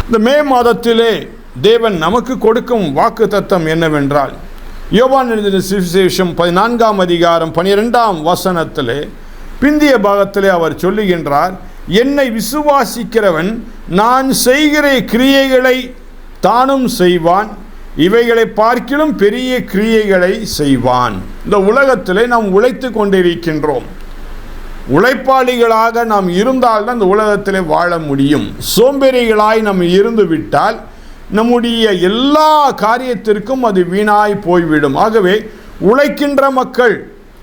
இந்த மே மாதத்திலே தேவன் நமக்கு கொடுக்கும் வாக்குத்தத்தம் என்னவென்றால், யோவான் எழுதின சுவிசேஷம் 14ஆம் அதிகாரம் 12ஆம் வசனத்திலே பிந்திய பாகத்திலே அவர் சொல்லுகின்றார், என்னை விசுவாசிக்கிறவன் நான் செய்கிற கிரியைகளை தானும் செய்வான், இவைகளை பார்க்கிலும் பெரிய கிரியைகளை செய்வான். இந்த உலகத்திலே நாம் உழைத்து கொண்டிருக்கின்றோம். உழைப்பாளிகளாக நாம் இருந்தால்தான் இந்த உலகத்திலே வாழ முடியும். சோம்பேறிகளாய் நாம் இருந்து விட்டால் நம்முடைய எல்லா காரியத்திற்கும் அது வீணாய் போய்விடும். ஆகவே உழைக்கின்ற மக்கள்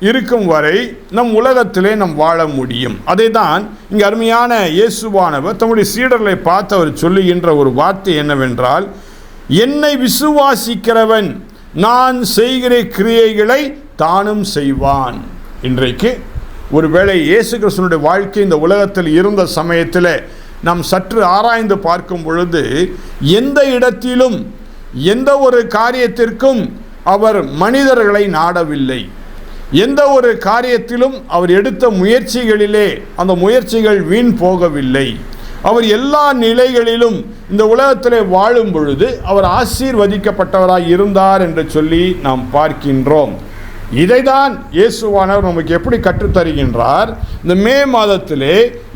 இருக்கும் வரை நம் உலகத்திலே நாம் வாழ முடியும். அதை தான் இங்கே அருமையான இயேசுவானவர் தம்முடைய சீடர்களை பார்த்து அவர் சொல்லுகின்ற ஒரு வார்த்தை என்னவென்றால், என்னை விசுவாசிக்கிறவன் நான் செய்கிற கிரியைகளை தானும் செய்வான். இன்றைக்கு ஒருவேளை இயேசு கிறிஸ்துவினுடைய வாழ்க்கை இந்த உலகத்தில் இருந்த சமயத்தில் நாம் சற்று ஆராய்ந்து பார்க்கும் பொழுது, எந்த இடத்திலும் எந்த ஒரு காரியத்திற்கும் அவர் மனிதர்களை நாடவில்லை. எந்த ஒரு காரியத்திலும் அவர் எடுத்த முயற்சிகளிலே அந்த முயற்சிகள் வீண் போகவில்லை. அவர் எல்லா நிலைகளிலும் இந்த உலகத்திலே வாழும் பொழுது அவர் ஆசீர்வதிக்கப்பட்டவராய் இருந்தார் என்று சொல்லி நாம் பார்க்கின்றோம். இதைதான் இயேசுவானவர் நமக்கு எப்படி கற்றுத்தருகின்றார்? இந்த மே மாதத்திலே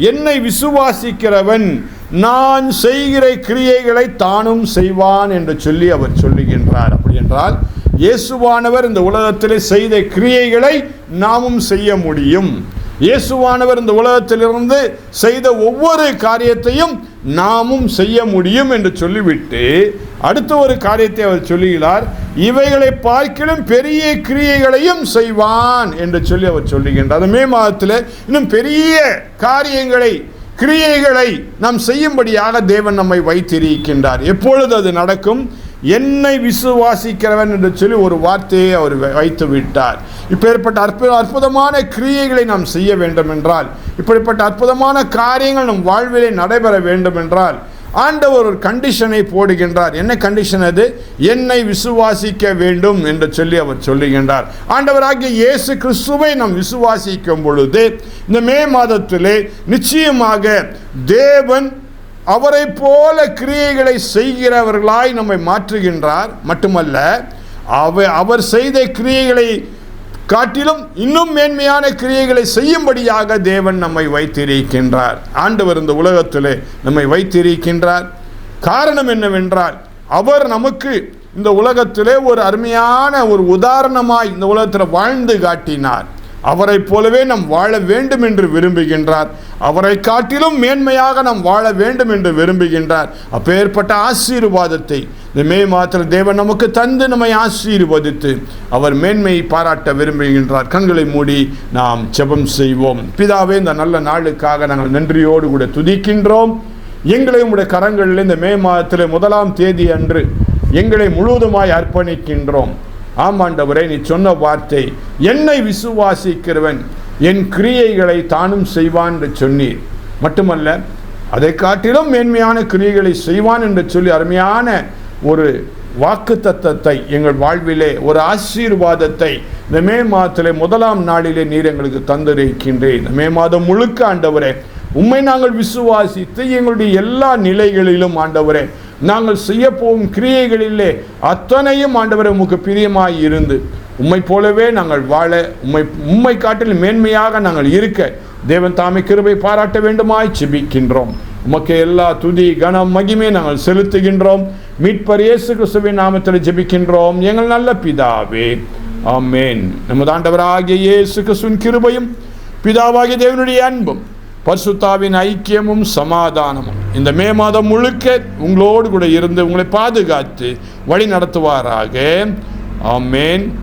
என்னை விசுவாசிக்கிறவன் நான் செய்கிற கிரியைகளை தானும் செய்வான் என்று சொல்லி அவர் சொல்லுகின்றார். அப்படி என்றால் இயேசுவானவர் இந்த உலகத்திலே செய்த கிரியைகளை நாமும் செய்ய முடியும். இயேசுவானவர் இந்த உலகத்திலிருந்து செய்த ஒவ்வொரு காரியத்தையும் நாமும் செய்ய முடியும் என்று சொல்லிவிட்டு அடுத்த ஒரு காரியத்தை அவர் சொல்லுகிறார், இவைகளை பார்க்கிலும் பெரிய கிரியைகளையும் செய்வான் என்று சொல்லி அவர் சொல்லுகின்றார். அந்த மே மாதத்தில் இன்னும் பெரிய காரியங்களை கிரியைகளை நாம் செய்யும்படியாக தேவன் நம்மை வைத்திருக்கின்றார். எப்பொழுது அது நடக்கும்? என்னை விசுவாசிக்கிறவன் என்று சொல்லி ஒரு வார்த்தையை அவர் வைத்து விட்டார். இப்பேற்பட்ட அற்புதமான கிரியைகளை நாம் செய்ய வேண்டும் என்றால், இப்படிப்பட்ட அற்புதமான காரியங்கள் நம் வாழ்விலே நடைபெற வேண்டும் என்றால் ஆண்டவர் ஒரு கண்டிஷனை போடுகின்றார். என்ன கண்டிஷன் அது? என்னை விசுவாசிக்க வேண்டும் என்று சொல்லி அவர் சொல்லுகின்றார். ஆண்டவராகிய இயேசு கிறிஸ்துவை நாம் விசுவாசிக்கும் பொழுது இந்த மே மாதத்திலே நிச்சயமாக தேவன் அவரை போல கிரியைகளை செய்கிறவர்களாய் நம்மை மாற்றுகின்றார். மட்டுமல்ல, அவர் செய்த கிரியைகளை காட்டிலும் இன்னும் மேன்மையான கிரியைகளை செய்யும்படியாக தேவன் நம்மை வைத்திருக்கின்றார். ஆண்டவர் இந்த உலகத்திலே நம்மை வைத்திருக்கின்றார். காரணம் என்னவென்றால், அவர் நமக்கு இந்த உலகத்திலே ஒரு அருமையான ஒரு உதாரணமாய் இந்த உலகத்தில் வாழ்ந்து காட்டினார். அவரை போலவே நாம் வாழ வேண்டும் என்று விரும்புகின்றார். அவரை காட்டிலும் மேன்மையாக நாம் வாழ வேண்டும் என்று விரும்புகின்றார். அப்பேற்பட்ட ஆசீர்வாதத்தை இந்த மே மாதத்தில் தேவன் நமக்கு தந்து நம்மை ஆசீர்வதித்து அவர் மேன்மையை பாராட்ட விரும்புகின்றார். கண்களை மூடி நாம் ஜெபம் செய்வோம். பிதாவே, இந்த நல்ல நாளுக்காக நாங்கள் நன்றியோடு கூட துதிக்கின்றோம். எங்களை உம்முடைய கரங்களில் இந்த மே மாதத்தில் 1ஆம் தேதி அன்று எங்களை முழுவதுமாய் அர்ப்பணிக்கின்றோம். ஆமாண்டவரே, நீ சொன்ன வார்த்தை, என்னை விசுவாசிக்கிறவன் என் கிரியைகளை தானும் செய்வான் என்று சொன்னீர். மட்டுமல்ல, அதை காட்டிலும் மேன்மையான கிரியைகளை செய்வான் என்று சொல்லி அருமையான ஒரு வாக்குத்தத்தத்தை எங்கள் வாழ்விலே, ஒரு ஆசீர்வாதத்தை இந்த மே மாதத்திலே 1ஆம் நாளிலே நீர் எங்களுக்கு தந்திருக்கின்றேன். இந்த மே மாதம் முழுக்க ஆண்டவரே உம்மை நாங்கள் விசுவாசித்து எங்களுடைய எல்லா நிலைகளிலும் ஆண்டவரே நாங்கள் செய்ய போகும் கிரியைகளிலே அத்தனையும் ஆண்டவரே உமக்கு பிரியமாய் இருந்து உம்மை போலவே நாங்கள் வாழ, உம்மை காட்டில் மேன்மையாக நாங்கள் இருக்க தேவன் தாமே கிருபை பாராட்ட வேண்டுமாய் ஜெபிக்கின்றோம். உமக்கு எல்லா துதி கனம் மகிமை நாங்கள் செலுத்துகின்றோம். மீட்பர் இயேசு கிறிஸ்துவின் நாமத்தில் ஜெபிக்கின்றோம் எங்கள் நல்ல பிதாவே, ஆமென். நமது ஆண்டவராகிய இயேசு கிறிஸ்துவின் கிருபையும் பிதாவாகிய தேவனுடைய அன்பும் பரிசுத்தாவின் ஐக்கியமும் சமாதானமும் இந்த மே மாதம் முழுக்க உங்களோடு கூட இருந்து உங்களை பாதுகாத்து வழி நடத்துவாராக. ஆமென்.